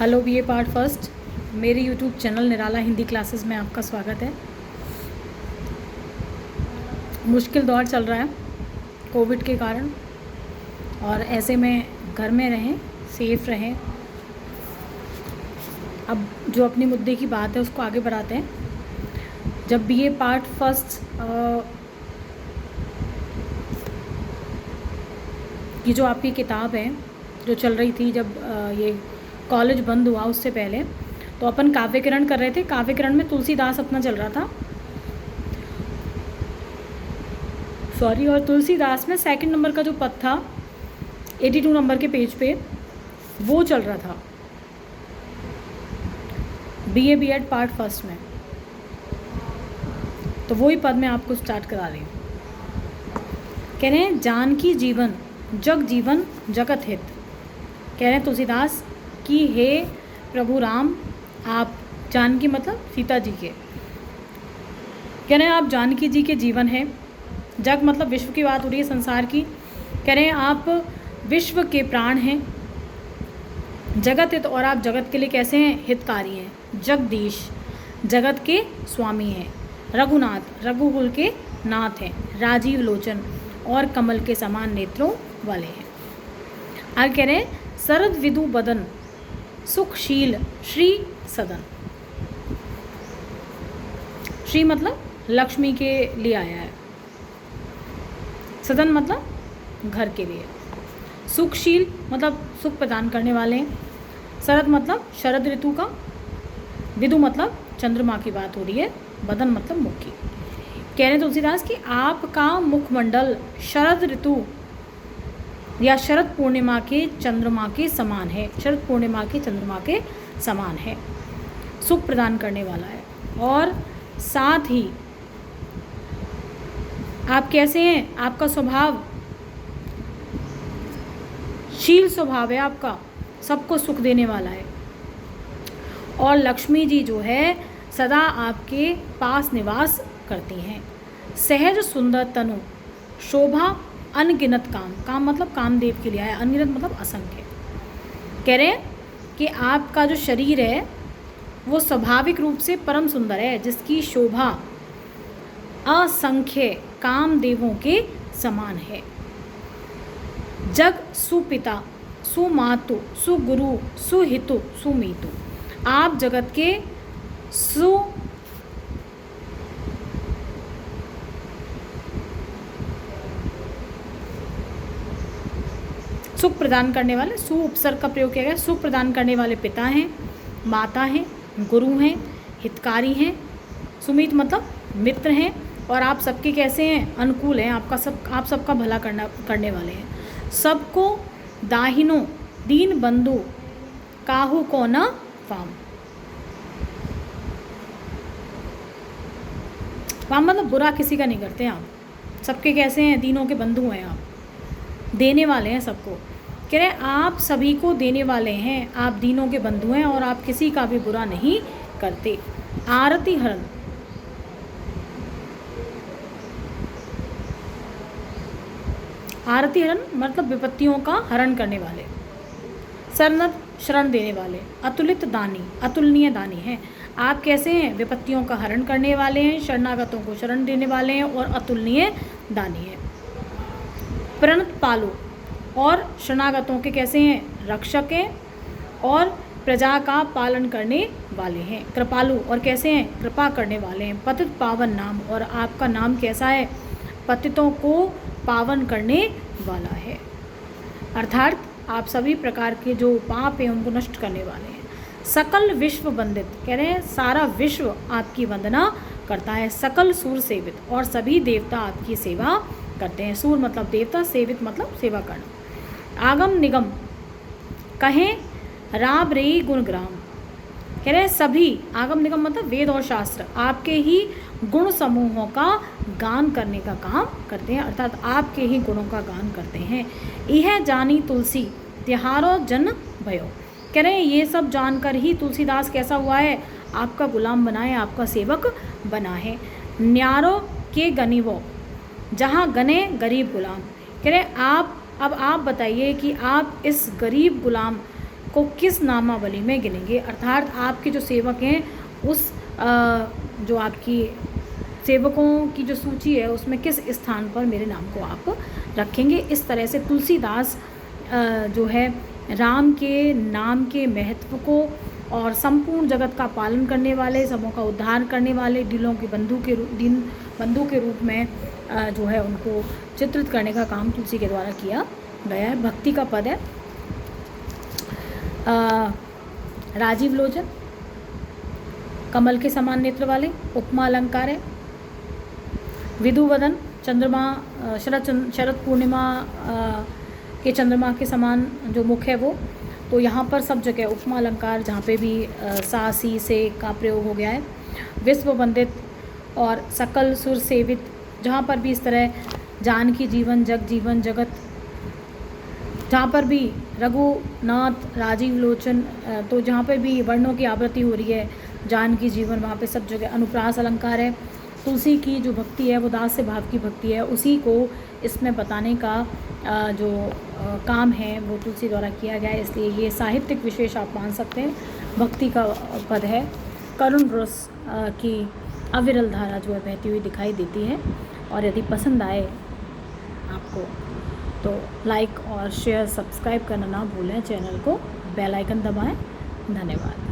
Hello BA part first, मेरे YouTube channel निराला Hindi classes में आपका स्वागत है। मुश्किल दौर चल रहा है कोविड के कारण, और ऐसे में घर में रहें, सेफ रहें। अब जो अपने मुद्दे की बात है उसको आगे बढ़ाते हैं। जब बीए पार्ट फर्स्ट की जो आपकी किताब है जो चल रही थी, जब ये कॉलेज बंद हुआ उससे पहले, तो अपन काव्यकिरण कर रहे थे। काव्यकिरण में तुलसीदास अपना चल रहा था, और तुलसीदास में सेकंड नंबर का जो पद था 82 नंबर के पेज पे, वो चल रहा था बीए बीएड पार्ट फर्स्ट में। तो वही पद मैं आपको स्टार्ट करा रही हूँ। कह रहे हैं जानकी जीवन जग जीवन जगत हित। कह रहे हैं तुलसीदास कि हे प्रभु राम, आप जानकी मतलब सीता जी के, कह रहे हैं आप जानकी जी के जीवन है। जग मतलब विश्व की बात हो रही है, संसार की। कह रहे हैं आप विश्व के प्राण हैं, जगत हित, और आप जगत के लिए कैसे हैं? हितकारी हैं। जगदीश जगत के स्वामी हैं। रघुनाथ रघुकुल के नाथ हैं। राजीव लोचन और कमल के समान नेत्रों वाले हैं। आगे कह रहे हैं शरद विदु बदन सुखशील श्री सदन। श्री मतलब लक्ष्मी के लिए आया है, सदन मतलब घर के लिए। सुखशील मतलब सुख प्रदान करने वाले हैं। शरद मतलब शरद ऋतु का। विदु मतलब चंद्रमा की बात हो रही है। बदन मतलब मुख की। कह रहे हैं तुलसीदास कि आपका मुखमंडल शरद ऋतु या शरद पूर्णिमा के चंद्रमा के समान है। शरद पूर्णिमा के चंद्रमा के समान है, सुख प्रदान करने वाला है। और साथ ही आप कैसे हैं? आपका स्वभाव शील स्वभाव है आपका, सबको सुख देने वाला है। और लक्ष्मी जी जो है सदा आपके पास निवास करती हैं। सहज सुंदर तनु शोभा अनगिनत काम। काम मतलब कामदेव के लिए आया, अनगिनत मतलब असंख्य। कह रहे हैं कि आपका जो शरीर है वो स्वाभाविक रूप से परम सुंदर है, जिसकी शोभा असंख्य कामदेवों के समान है। जग सुपिता सुमातु सुगुरु सुहितु सुमीतु। आप जगत के सुख प्रदान करने वाले, सु उपसर्ग का प्रयोग किया गया। सुख प्रदान करने वाले पिता हैं, माता हैं, गुरु हैं, हितकारी हैं। सुमित मतलब मित्र हैं। और आप सबके कैसे हैं? अनुकूल हैं। आप सबका भला करने वाले हैं। सबको दाहिनो दीन बंधु काहू को न फाम। फाम मतलब बुरा किसी का नहीं करते आप। सबके कैसे हैं? दीनों के बंधु हैं आप, देने वाले हैं सबको। कह रहे हैं आप सभी को देने वाले हैं, आप दीनों के बंधु हैं और आप किसी का भी बुरा नहीं करते। आरती हरण, आरती हरण मतलब विपत्तियों का हरण करने वाले। शरणद शरण देने वाले। अतुलित दानी अतुलनीय दानी हैं। आप कैसे हैं? विपत्तियों का हरण करने वाले हैं, शरणागतों को शरण देने वाले हैं और अतुलनीय दानी हैं। प्रणत पालो, और शरणागतों के कैसे हैं? रक्षक हैं और प्रजा का पालन करने वाले हैं। कृपालु, और कैसे हैं? कृपा करने वाले हैं। पतित पावन नाम, और आपका नाम कैसा है? पतितों को पावन करने वाला है। अर्थात आप सभी प्रकार के जो पाप हैं उनको नष्ट करने वाले हैं। सकल विश्व वंदित, कह रहे हैं सारा विश्व आपकी वंदना करता है। सकल सूर सेवित, और सभी देवता आपकी सेवा करते हैं। सूर मतलब देवता, सेवित मतलब सेवा करना। आगम निगम कहें राब रे गुणग्राम। कह रहे हैं सभी आगम निगम मतलब वेद और शास्त्र आपके ही गुण समूहों का गान करने का काम करते हैं, अर्थात आपके ही गुणों का गान करते हैं। यह जानी तुलसी त्योहारो जन भयो। कह रहे हैं ये सब जानकर ही तुलसीदास कैसा हुआ है? आपका गुलाम बना है, आपका सेवक बना है। न्यारो के गनीवो जहाँ गने गरीब गुलाम। कह रहे आप अब आप बताइए कि आप इस गरीब गुलाम को किस नामावली में गिनेंगे, अर्थात आपके जो सेवक हैं उस जो आपकी सेवकों की जो सूची है उसमें किस स्थान पर मेरे नाम को आप रखेंगे। इस तरह से तुलसीदास जो है राम के नाम के महत्व को और संपूर्ण जगत का पालन करने वाले, सबों का उद्धार करने वाले, दिलों के बंधु के रूप में जो है उनको चित्रित करने का काम तुलसी के द्वारा किया गया है। भक्ति का पद है राजीव लोचन, कमल के समान नेत्र वाले, उपमा अलंकार है, विधुवदन, चंद्रमा शरद पूर्णिमा के चंद्रमा के समान जो मुख है वो। तो यहाँ पर सब जगह उपमा अलंकार, जहाँ पे भी सा सी से का प्रयोग हो गया है। विश्व वंदित और सकल सुर सेवित, जहाँ पर भी इस तरह जानकी जीवन जग जीवन जगत, जहाँ पर भी रघुनाथ राजीव लोचन, तो जहाँ पर भी वर्णों की आवृत्ति हो रही है जानकी जीवन, वहाँ पे सब जगह अनुप्रास अलंकार है। तुलसी की जो भक्ति है वो दास से भाव की भक्ति है, उसी को इसमें बताने का जो काम है वो तुलसी द्वारा किया गया है, इसलिए ये साहित्यिक विशेष आप मान सकते हैं। भक्ति का पद है, करुण रस की अविरल धारा जो है बहती हुई दिखाई देती है। और यदि पसंद आए आपको तो लाइक और शेयर सब्सक्राइब करना ना भूलें, चैनल को बेल आइकन दबाएं। धन्यवाद।